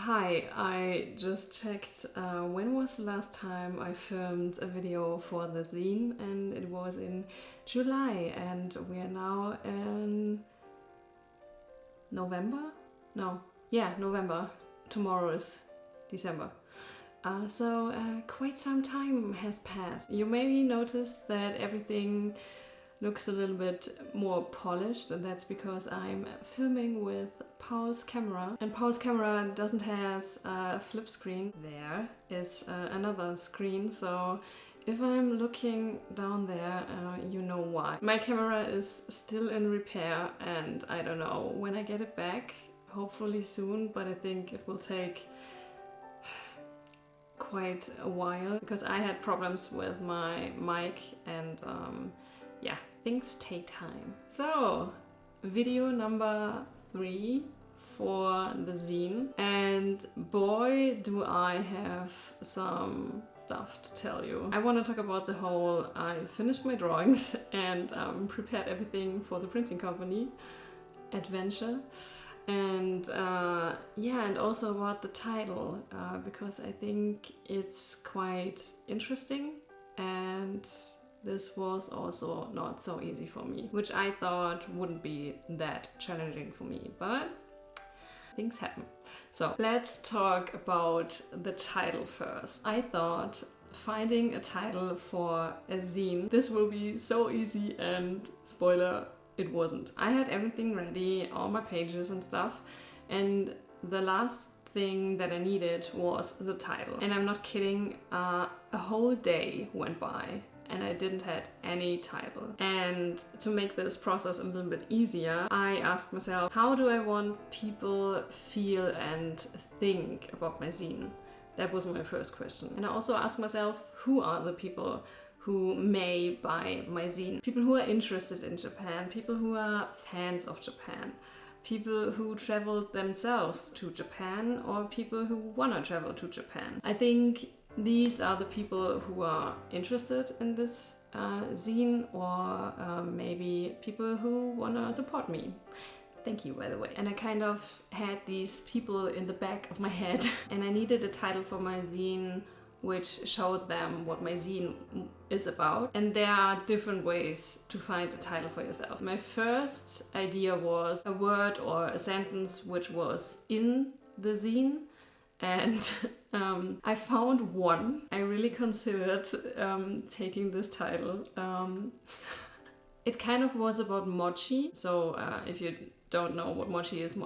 Hi, I just checked when was the last time I filmed a video for the zine, and it was in July, and we are now in November? No, yeah, November. Tomorrow is December. So quite some time has passed. You maybe noticed that everything looks a little bit more polished, and that's because I'm filming with Paul's camera, and Paul's camera doesn't have a flip screen. There is another screen, so if I'm looking down there, you know why. My camera is still in repair, and I don't know when I get it back, hopefully soon, but I think it will take quite a while because I had problems with my mic, and yeah, things take time. So, video number 3 for the zine, and boy do I have some stuff to tell you. I want to talk about the whole I finished my drawings and prepared everything for the printing company adventure, and yeah, and also about the title because I think it's quite interesting, and this was also not so easy for me, which I thought wouldn't be that challenging for me, but things happen. So let's talk about the title first. I thought finding a title for a zine, this will be so easy, and spoiler, it wasn't. I had everything ready, all my pages and stuff, and the last thing that I needed was the title. And I'm not kidding, a whole day went by and I didn't have any title. And to make this process a little bit easier, I asked myself, how do I want people feel and think about my zine? That was my first question. And I also asked myself, who are the people who may buy my zine? People who are interested in Japan, people who are fans of Japan, people who traveled themselves to Japan, or people who want to travel to Japan. I think these are the people who are interested in this zine, or maybe people who want to support me. Thank you, by the way. And I kind of had these people in the back of my head and I needed a title for my zine which showed them what my zine is about. And there are different ways to find a title for yourself. My first idea was a word or a sentence which was in the zine, and I found one. I really considered taking this title. It kind of was about mochi. So if you don't know what mochi is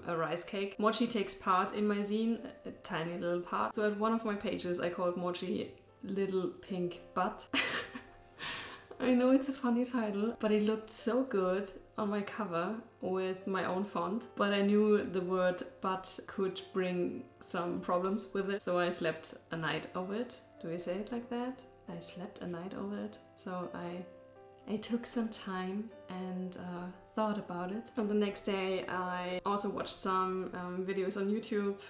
a rice cake. Mochi takes part in my zine, a tiny little part. So at one of my pages I called mochi Little Pink Butt. I know it's a funny title, but it looked so good on my cover with my own font. But I knew the word butt could bring some problems with it, so I slept a night over it. Do we say it like that? I slept a night over it. So I took some time and thought about it. And the next day I also watched some videos on YouTube,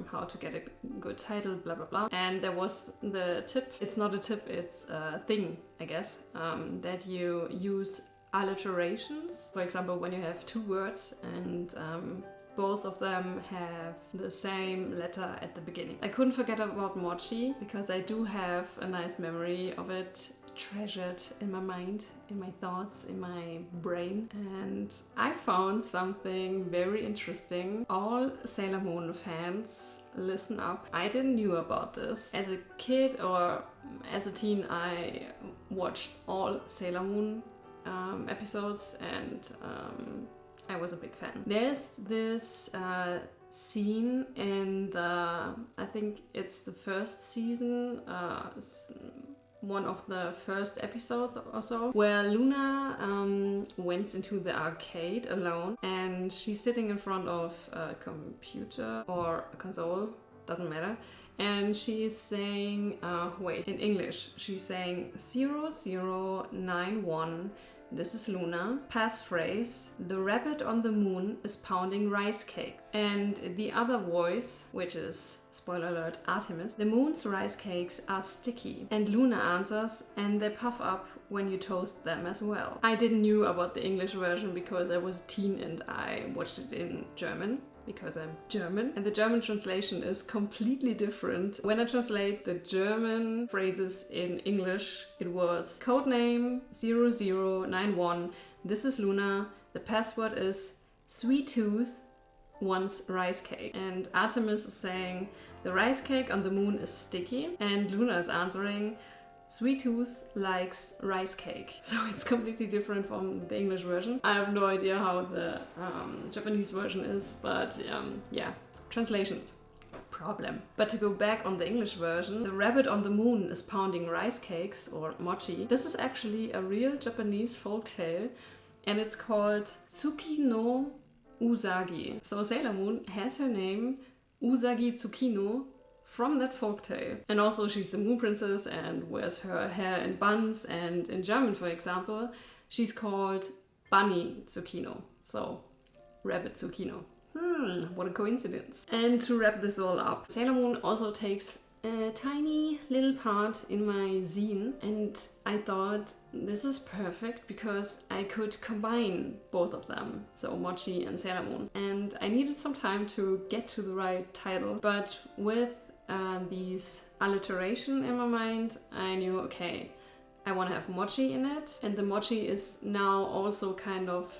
how to get a good title, blah blah blah. And there was the tip, it's not a tip, it's a thing, I guess, that you use alliterations. For example, when you have two words and both of them have the same letter at the beginning. I couldn't forget about mochi because I do have a nice memory of it, treasured in my mind, in my thoughts, in my brain. And I found something very interesting. All Sailor Moon fans, listen up. I didn't knew about this. As a kid or as a teen, I watched all Sailor Moon episodes, and I was a big fan. There's this scene in the, I think it's the first season, one of the first episodes or so, where Luna went into the arcade alone, and she's sitting in front of a computer or a console, doesn't matter, and she's saying, in English, she's saying 0091, this is Luna, passphrase, the rabbit on the moon is pounding rice cake. And the other voice, which is, spoiler alert, Artemis, the moon's rice cakes are sticky. And Luna answers, and they puff up when you toast them as well. I didn't knew about the English version because I was a teen and I watched it in German, because I'm German, and the German translation is completely different. When I translate the German phrases in English, it was codename 0091. This is Luna. The password is Sweet Tooth wants rice cake. And Artemis is saying the rice cake on the moon is sticky, and Luna is answering Sweet Tooth likes rice cake. So it's completely different from the English version. I have no idea how the Japanese version is, but yeah, translations. Problem. But to go back on the English version, the rabbit on the moon is pounding rice cakes, or mochi. This is actually a real Japanese folktale, and it's called 𝗬𝗏𝗧𝗏𝗧. So Sailor Moon has her name Usagi Tsukino from that folktale. And also she's the moon princess and wears her hair in buns, and in German, for example, she's called Bunny Tsukino. So Rabbit Tsukino. What a coincidence. And to wrap this all up, Sailor Moon also takes a tiny little part in my zine, and I thought this is perfect because I could combine both of them, so Mochi and Sailor Moon. And I needed some time to get to the right title, but with these alliteration in my mind, I knew, okay, I want to have mochi in it, and the mochi is now also kind of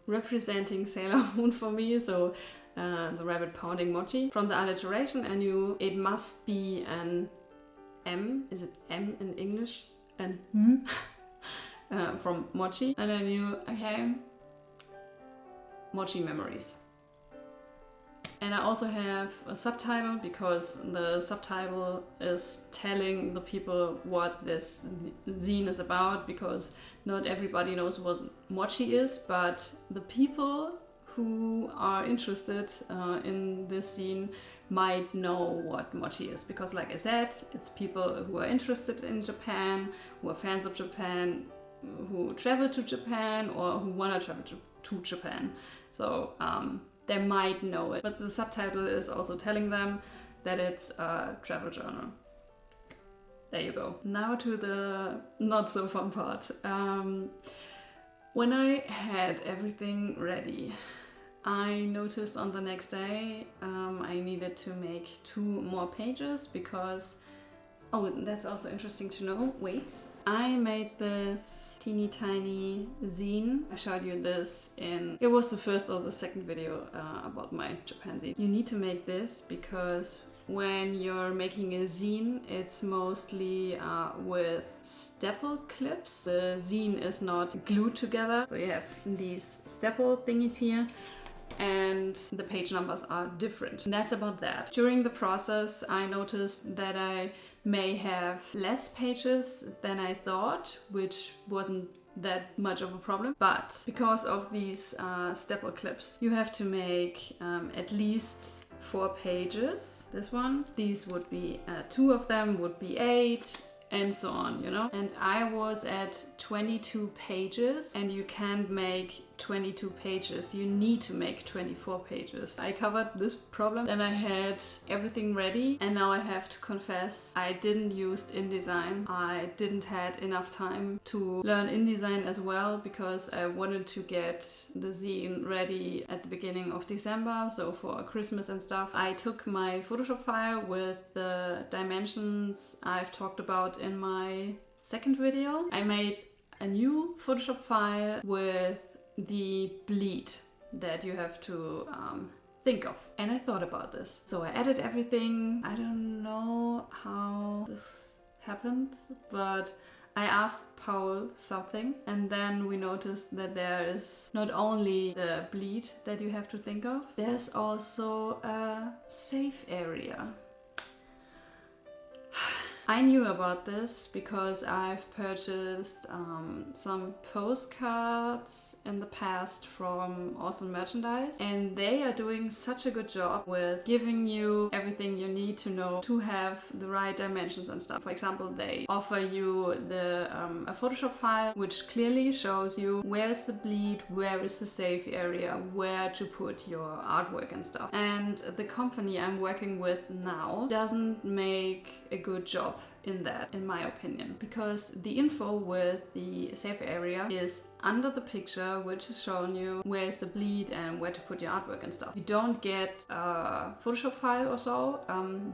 representing Sailor Moon for me, so the rabbit pounding mochi. From the alliteration, I knew it must be an M. Is it M in English? And from mochi. And I knew, okay, mochi memories. And I also have a subtitle, because the subtitle is telling the people what this zine is about, because not everybody knows what mochi is, but the people who are interested in this zine might know what mochi is, because like I said, it's people who are interested in Japan, who are fans of Japan, who travel to Japan, or who want to travel to Japan. So they might know it, but the subtitle is also telling them that it's a travel journal. There you go. Now to the not so fun part. When I had everything ready, I noticed on the next day I needed to make 2 more pages because, oh, that's also interesting to know. Wait. I made this teeny tiny zine. I showed you this in, it was the first or the second video about my Japan zine. You need to make this because when you're making a zine, it's mostly with staple clips. The zine is not glued together. So you have these staple thingies here, and the page numbers are different. And that's about that. During the process, I noticed that I may have less pages than I thought, which wasn't that much of a problem. But because of these staple clips, you have to make at least 4 pages. This one, these would be 2 of them would be 8, and so on, you know. And I was at 22 pages, and you can't make 22 pages. You need to make 24 pages. I covered this problem, then I had everything ready, and now I have to confess I didn't use InDesign. I didn't had enough time to learn InDesign as well, because I wanted to get the zine ready at the beginning of December, so for Christmas and stuff. I took my Photoshop file with the dimensions I've talked about in my second video. I made a new Photoshop file with the bleed that you have to think of. And I thought about this. So I added everything. I don't know how this happened, but I asked Paul something, and then we noticed that there is not only the bleed that you have to think of, there's also a safe area. I knew about this because I've purchased some postcards in the past from Awesome Merchandise, and they are doing such a good job with giving you everything you need to know to have the right dimensions and stuff. For example, they offer you a Photoshop file which clearly shows you where is the bleed, where is the safe area, where to put your artwork and stuff. And the company I'm working with now doesn't make a good job in that, in my opinion, because the info with the safe area is under the picture, which is showing you where is the bleed and where to put your artwork and stuff. You don't get a Photoshop file or so.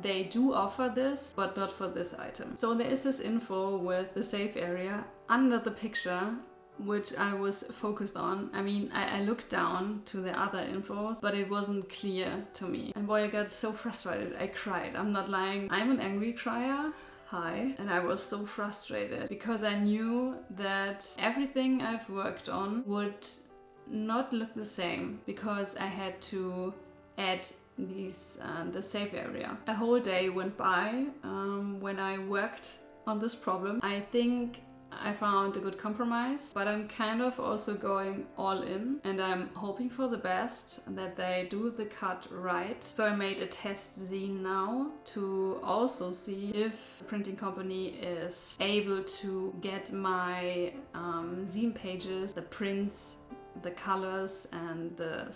They do offer this, but not for this item. So there is this info with the safe area under the picture, which I was focused on. I mean, I looked down to the other infos, but it wasn't clear to me. And boy, I got so frustrated. I cried. I'm not lying. I'm an angry crier. Hi. And I was so frustrated because I knew that everything I've worked on would not look the same because I had to add these the safe area. A whole day went by when I worked on this problem. I think I found a good compromise, but I'm kind of also going all in and I'm hoping for the best, that they do the cut right. So I made a test zine now to also see if the printing company is able to get my zine pages, the prints, the colors and the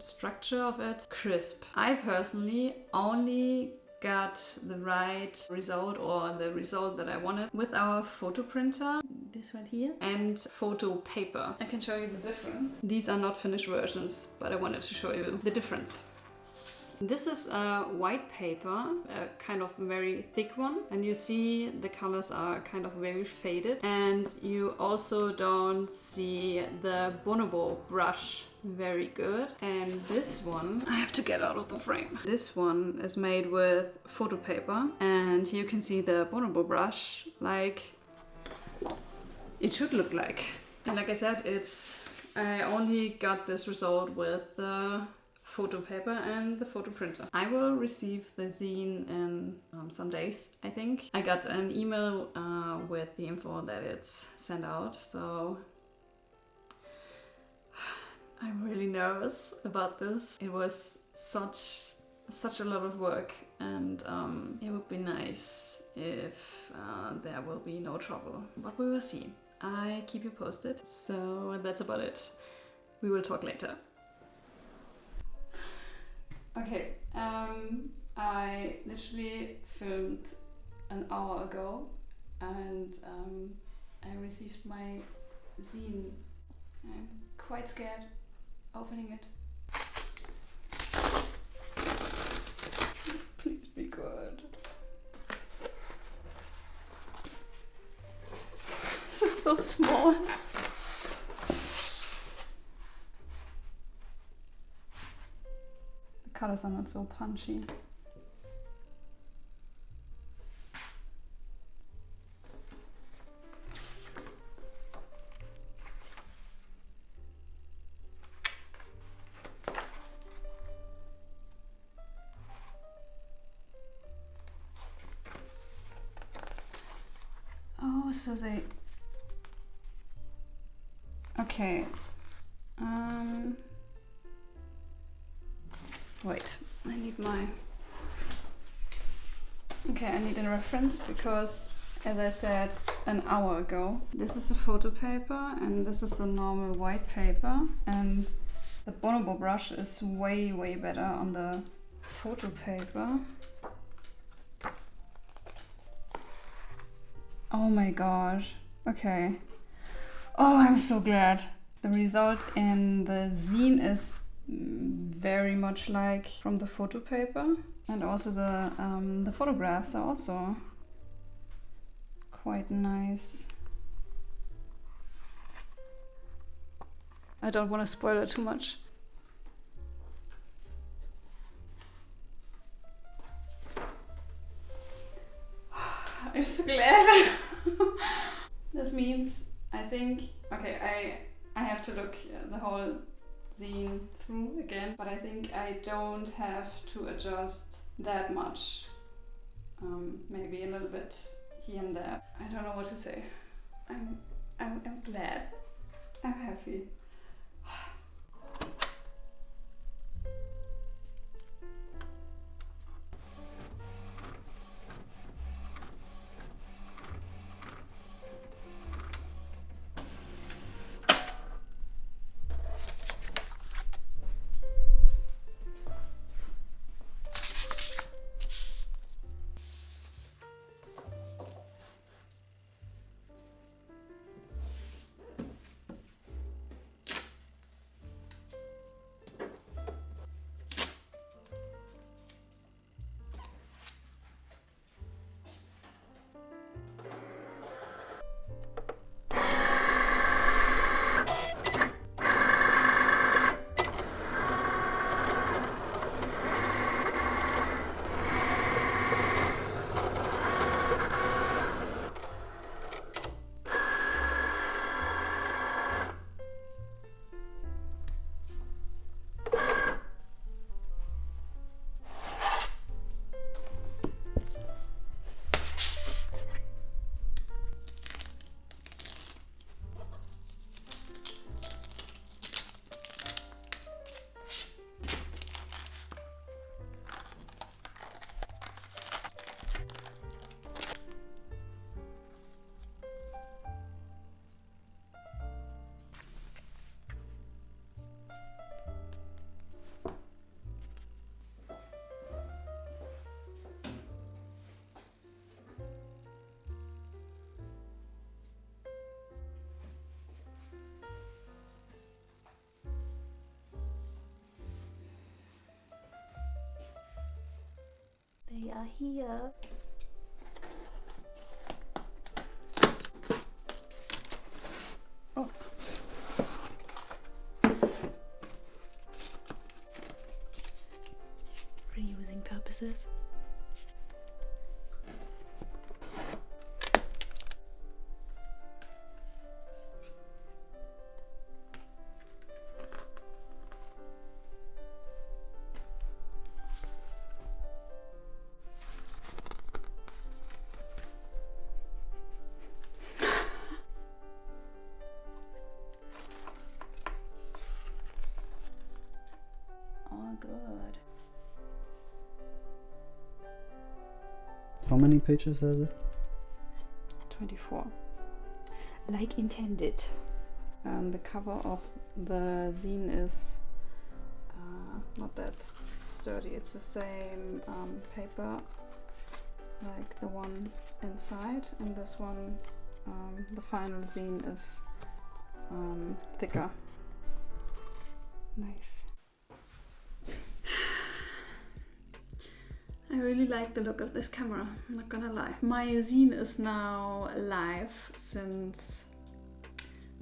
structure of it crisp. I personally only got the right result, or the result that I wanted, with our photo printer, this one here, and photo paper. I can show you the difference. These are not finished versions, but I wanted to show you the difference. This is a white paper, a kind of very thick one, and you see the colors are kind of very faded, and you also don't see the bonobo brush very good. And this one, I have to get out of the frame. This one is made with photo paper, and you can see the bonobo brush like it should look like. And like I said, I only got this result with the photo paper and the photo printer. I will receive the zine in some days, I think. I got an email with the info that it's sent out, so I'm really nervous about this. It was such a lot of work, and it would be nice if there will be no trouble, but we will see. I keep you posted. So that's about it. We will talk later. Okay, I literally filmed an hour ago, and I received my zine. I'm quite scared opening it. Please be good. It's so small. The colors are not so punchy. Oh, so they... Okay. Wait, I need my... Okay, I need a reference because, as I said an hour ago, this is a photo paper and this is a normal white paper, and the bonobo brush is way better on the photo paper. Oh my gosh. Okay. Oh, I'm so glad. The result in the zine is very much like from the photo paper, and also the photographs are also quite nice. I don't want to spoil it too much. I'm so glad. This means, I think, okay, I have to look the whole zine through again, but I think I don't have to adjust that much. Maybe a little bit here and there. I don't know what to say. I'm glad. I'm happy. They are here. Oh. Reusing purposes. Oh, good. How many pages are there? 24. Like intended. And the cover of the zine is not that sturdy. It's the same paper like the one inside, and this one, the final zine, is thicker. Nice. I really like the look of this camera, I'm not gonna lie. My zine is now live since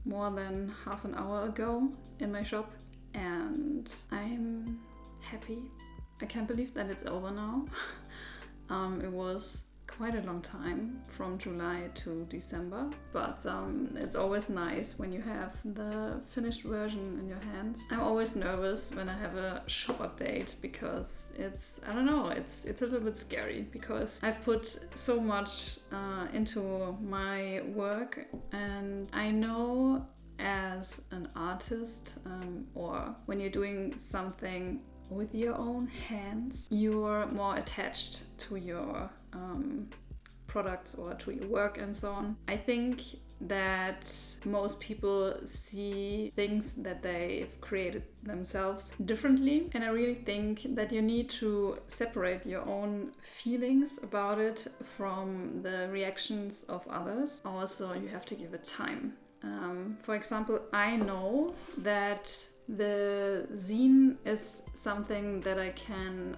more than half an hour ago in my shop, and I'm happy. I can't believe that it's over now. It was quite a long time, from July to December, but it's always nice when you have the finished version in your hands. I'm always nervous when I have a shop update because it's, I don't know, it's a little bit scary because I've put so much into my work, and I know as an artist, or when you're doing something with your own hands, you're more attached to your products or to your work and so on. I think that most people see things that they've created themselves differently, and I really think that you need to separate your own feelings about it from the reactions of others. Also, you have to give it time. For example, I know that the zine is something that I can,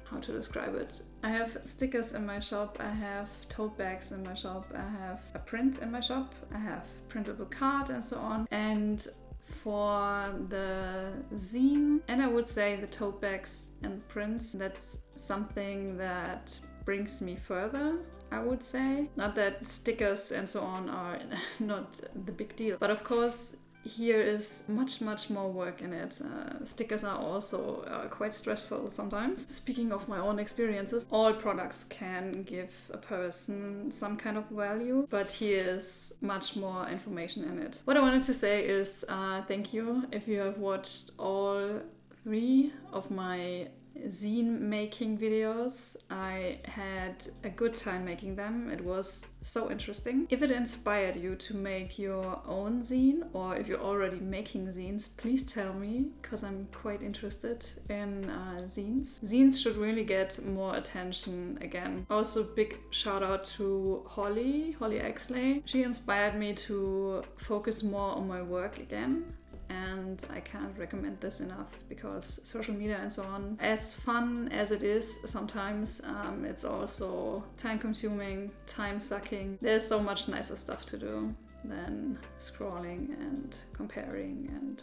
how to describe it? I have stickers in my shop, I have tote bags in my shop, I have a print in my shop, I have printable card and so on. And for the zine, and I would say the tote bags and prints, that's something that brings me further, I would say. Not that stickers and so on are not the big deal, but of course here is much more work in it. Stickers are also quite stressful sometimes. Speaking of my own experiences, all products can give a person some kind of value, but here is much more information in it. What I wanted to say is thank you if you have watched all 3 of my zine making videos. I had a good time making them. It was so interesting. If it inspired you to make your own zine, or if you're already making zines, please tell me, because I'm quite interested in zines. Zines should really get more attention again. Also, big shout out to 𝗦𝗪𝗖𝗓𝗦. She inspired me to focus more on my work again. And I can't recommend this enough, because social media and so on, as fun as it is sometimes, it's also time consuming, time sucking. There's so much nicer stuff to do than scrolling and comparing and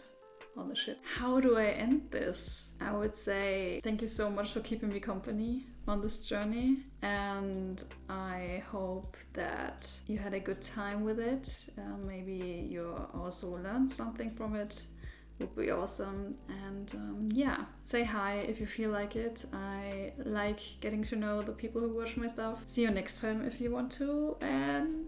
all the shit. How do I end this? I would say thank you so much for keeping me company on this journey, and I hope that you had a good time with it. Maybe you also learned something from it. Would be awesome. And yeah, say hi if you feel like it. I like getting to know the people who watch my stuff. See you next time if you want to, and